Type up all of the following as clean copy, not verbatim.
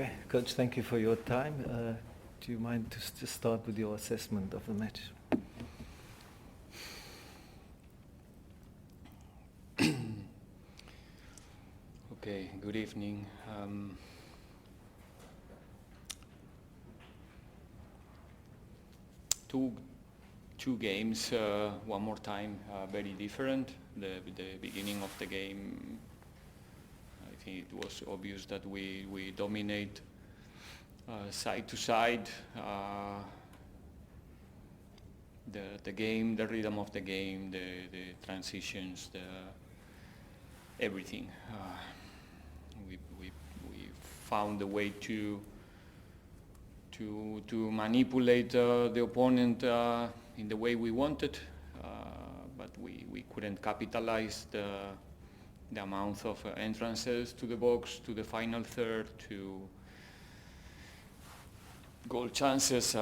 Okay, Coach, thank you for your time. Do you mind to start with your assessment of the match? Okay, good evening. Two games, one more time, very different. The beginning of the game, I think it was obvious that we dominate side to side. The game, the rhythm of the game, the transitions, everything. We found a way to manipulate the opponent in the way we wanted, but we couldn't capitalize the amount of entrances to the box, to the final third, to goal chances.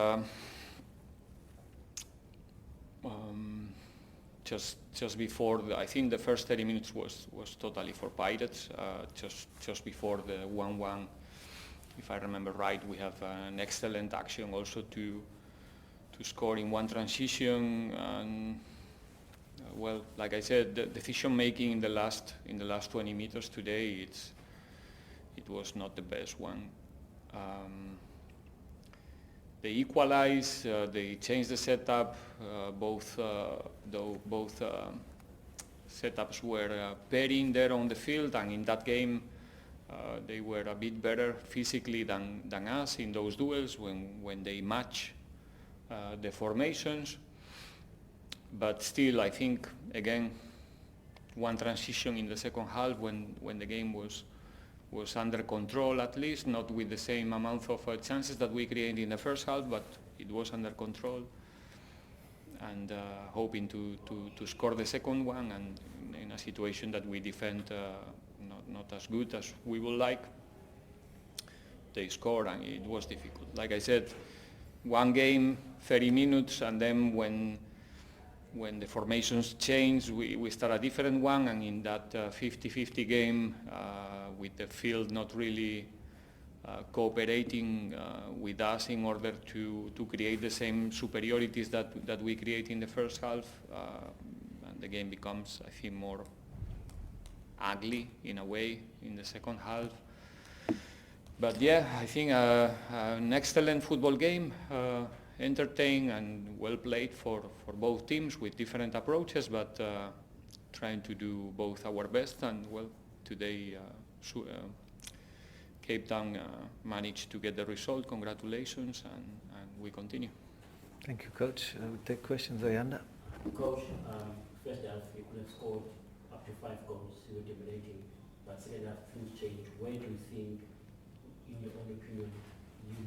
Just before, I think the first 30 minutes was totally for Pirates. Just before the 1-1, if I remember right, we have an excellent action also to score in one transition. And well, like I said, the decision making in the last 20 meters today, it was not the best one. They equalize, they change the setup. Both setups were pairing there on the field, and in that game they were a bit better physically than us in those duels when they match the formations. But still, I think again, one transition in the second half when the game was under control, at least, not with the same amount of chances that we created in the first half, but it was under control. And hoping to score the second one, and in a situation that we defend not as good as we would like, they scored, and it was difficult. Like I said, one game, 30 minutes, and then when the formations change, we start a different one, and in that 50-50 game, with the field not really cooperating with us in order to create the same superiorities that we create in the first half, and the game becomes, I think, more ugly in a way in the second half. But yeah, I think an excellent football game, entertaining and well played for both teams with different approaches, but trying to do both our best. And well, today Cape Town managed to get the result. Congratulations, and we continue. Thank you, Coach. We'll take questions. Ayanda. Coach, first half you could have scored up to 5 goals, you were dominating, but second half things changed. Where do you think, in your own opinion,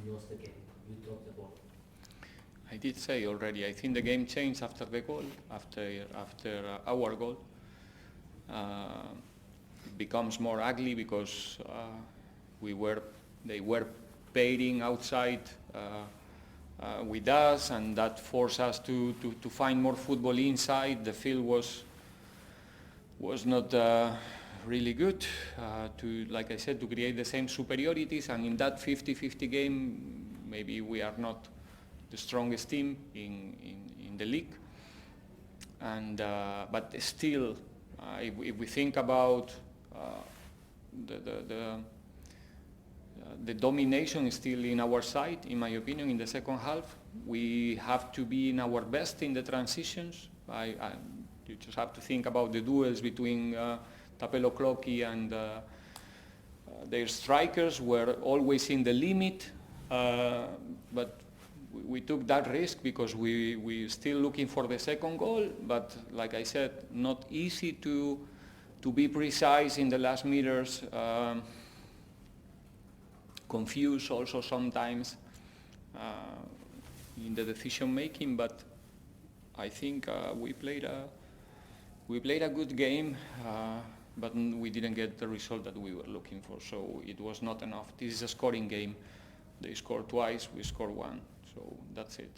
you lost the game? You talked about. I did say already, I think the game changed after the goal, after our goal. It becomes more ugly because they were pairing outside with us, and that forced us to find more football inside. The field was not really good like I said, to create the same superiorities, and in that 50-50 game, maybe we are not the strongest team in the league, and but still, if we think about the domination is still in our side, in my opinion. In the second half, we have to be in our best in the transitions. You just have to think about the duels between Tapelo Clocky and their strikers were always in the limit, but we took that risk because we still looking for the second goal. But like I said, not easy to be precise in the last meters. Confused also sometimes in the decision making, but I think we played a good game, but we didn't get the result that we were looking for. So it was not enough. This is a scoring game. They scored twice, we scored one. So that's it.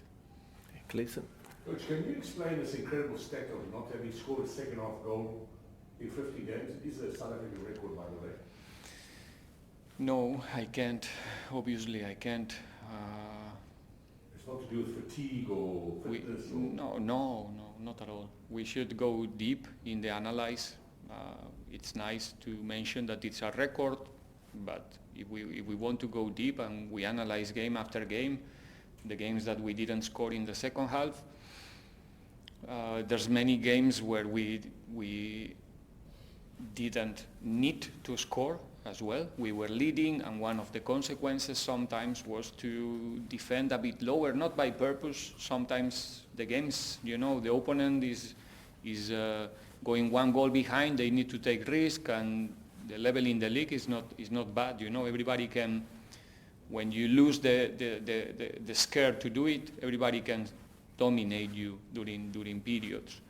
Gleason. Coach, can you explain this incredible stat of not having scored a second half goal in 50 games? It is a South African record, by the way. No, I can't. Obviously, I can't. It's not to do with fatigue or fitness? No, not at all. We should go deep in the analyze. It's nice to mention that it's a record, but if we want to go deep and we analyze game after game, the games that we didn't score in the second half, there's many games where we didn't need to score as well. We were leading, and one of the consequences sometimes was to defend a bit lower, not by purpose. Sometimes the games, the opponent is going one goal behind. They need to take risk, and the level in the league is not bad. Everybody can. When you lose the scare to do it, everybody can dominate you during periods.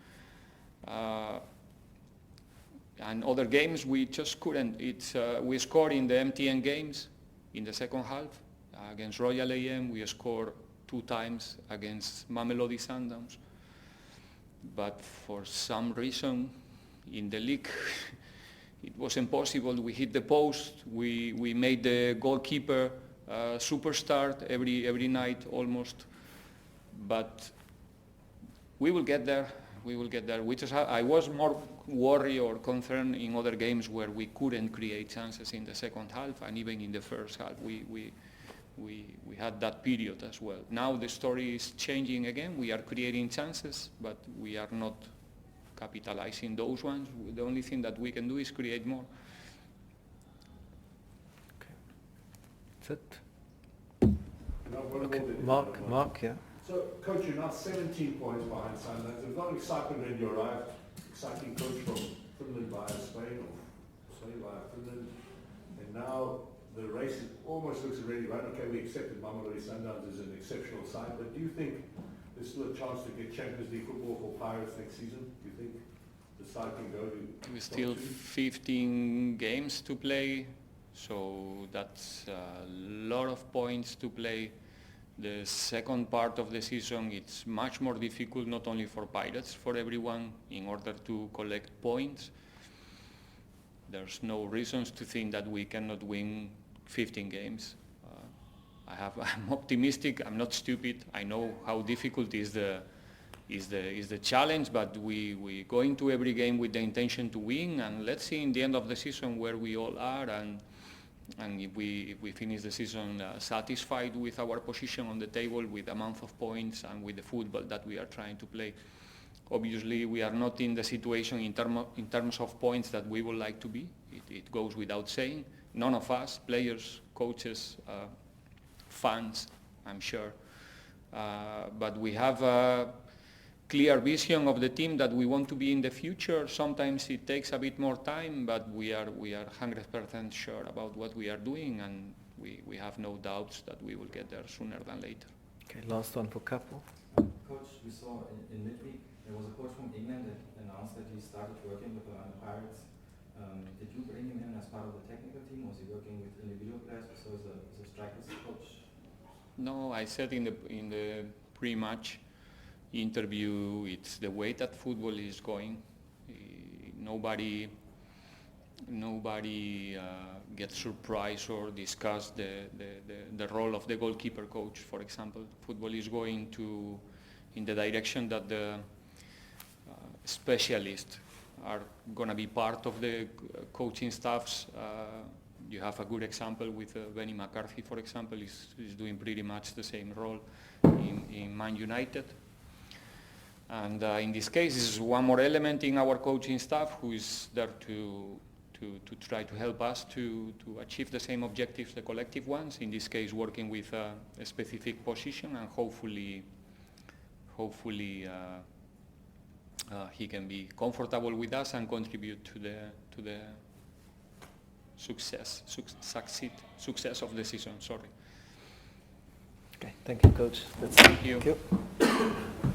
And other games we just couldn't. We scored in the MTN games in the second half against Royal AM. We scored 2 times against Mamelodi Sundowns. But for some reason in the league it was impossible. We hit the post. We made the goalkeeper superstar every night almost. But we will get there. I was more worried or concerned in other games where we couldn't create chances in the second half, and even in the first half we had that period as well. Now the story is changing again. We are creating chances, but we are not capitalizing those ones. The only thing that we can do is create more. Okay. That's it. Okay. Mark, yeah. So, Coach, you're now 17 points behind Sunderland. There's a lot of excitement when you arrived. Exciting coach from Finland via Spain, or Spain via Finland. And now the race almost looks already run. Okay, we accepted Mamelodi Sundowns as an exceptional side, but do you think there's still a chance to get Champions League football for Pirates next season? Do you think the side can go to... We still 15 games to play, so that's a lot of points to play. The second part of the season, it's much more difficult, not only for Pirates, for everyone, in order to collect points. There's no reasons to think that we cannot win 15 games. I'm optimistic. I'm not stupid. I know how difficult is the challenge, but we go into every game with the intention to win, and let's see in the end of the season where we all are, and if we finish the season satisfied with our position on the table, with the amount of points and with the football that we are trying to play. Obviously, we are not in the situation in terms of points that we would like to be. It goes without saying. None of us, players, coaches, fans, I'm sure. But we have a clear vision of the team that we want to be in the future. Sometimes it takes a bit more time, but we are 100% sure about what we are doing, and we have no doubts that we will get there sooner than later. Okay, last one for Capo. Coach, we saw in midweek there was a coach from England that announced that he started working with the Pirates. Did you bring him in as part of the technical team, or was he working with individual players, or as a strikers coach? No, I said in the pre-match interview, it's the way that football is going. Nobody gets surprised or discuss the role of the goalkeeper coach, for example. Football is going in the direction that the specialists are going to be part of the coaching staffs. You have a good example with Benny McCarthy, for example. He's doing pretty much the same role in Man United. And in this case, this is one more element in our coaching staff who is there to try to help us to achieve the same objectives, the collective ones. In this case, working with a specific position, and hopefully he can be comfortable with us and contribute to the success of the season. Sorry. Okay, thank you, Coach. Thank you. Thank you.